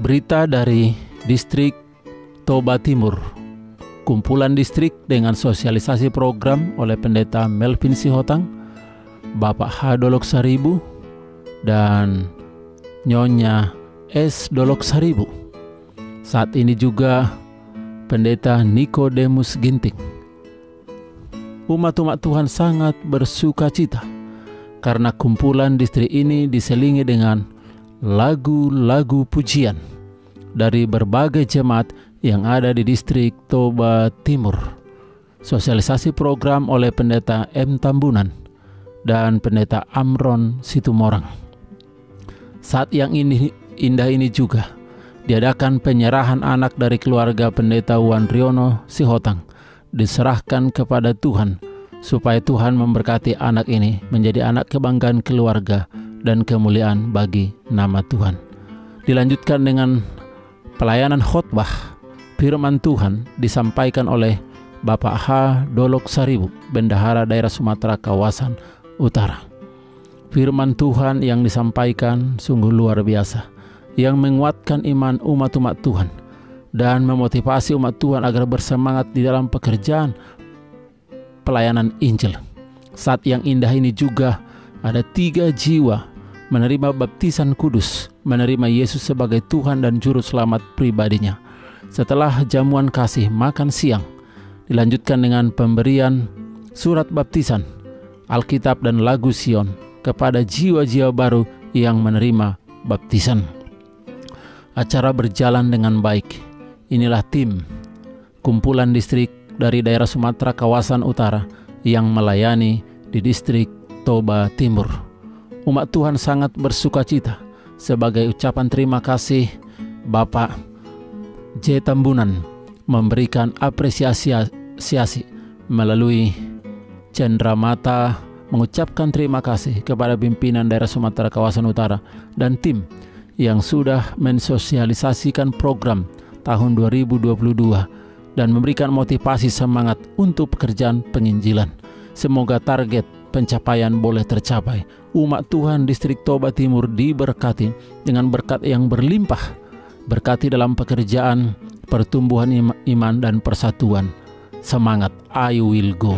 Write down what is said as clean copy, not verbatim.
Berita dari Distrik Toba Timur, kumpulan distrik dengan sosialisasi program oleh Pendeta Melvin Sihotang, Bapak H. Dolok Saribu, dan Nyonya S. Dolok Saribu. Saat ini juga Pendeta Nikodemus Ginting. Umat-umat Tuhan sangat bersuka cita karena kumpulan distrik ini diselingi dengan lagu-lagu pujian dari berbagai jemaat yang ada di distrik Toba Timur. Sosialisasi program oleh Pendeta M. Tambunan dan Pendeta Amron Situmorang. Saat yang indah ini juga diadakan penyerahan anak dari keluarga Pendeta Wan Riono Sihotang, diserahkan kepada Tuhan supaya Tuhan memberkati anak ini menjadi anak kebanggaan keluarga dan kemuliaan bagi nama Tuhan. Dilanjutkan dengan pelayanan khotbah firman Tuhan disampaikan oleh Bapak H. Dolok Saribu, Bendahara Daerah Sumatera Kawasan Utara. Firman Tuhan yang disampaikan sungguh luar biasa, yang menguatkan iman umat-umat Tuhan dan memotivasi umat Tuhan agar bersemangat di dalam pekerjaan pelayanan Injil. Saat yang indah ini juga ada 3 jiwa menerima baptisan kudus, menerima Yesus sebagai Tuhan dan Juru Selamat pribadinya. Setelah jamuan kasih makan siang, dilanjutkan dengan pemberian surat baptisan, Alkitab dan lagu Sion kepada jiwa-jiwa baru yang menerima baptisan. Acara berjalan dengan baik. Inilah tim kumpulan distrik dari daerah Sumatera Kawasan Utara yang melayani di distrik Toba Timur. Umat Tuhan sangat bersuka cita. Sebagai ucapan terima kasih, Bapak J. Tambunan memberikan apresiasi melalui cenderamata mengucapkan terima kasih kepada pimpinan daerah Sumatera Kawasan Utara dan tim yang sudah mensosialisasikan program tahun 2022 dan memberikan motivasi semangat untuk pekerjaan penginjilan. Semoga target pencapaian boleh tercapai. Umat Tuhan distrik Toba Timur diberkati dengan berkat yang berlimpah. Berkati dalam pekerjaan, pertumbuhan iman dan persatuan. Semangat, I will go.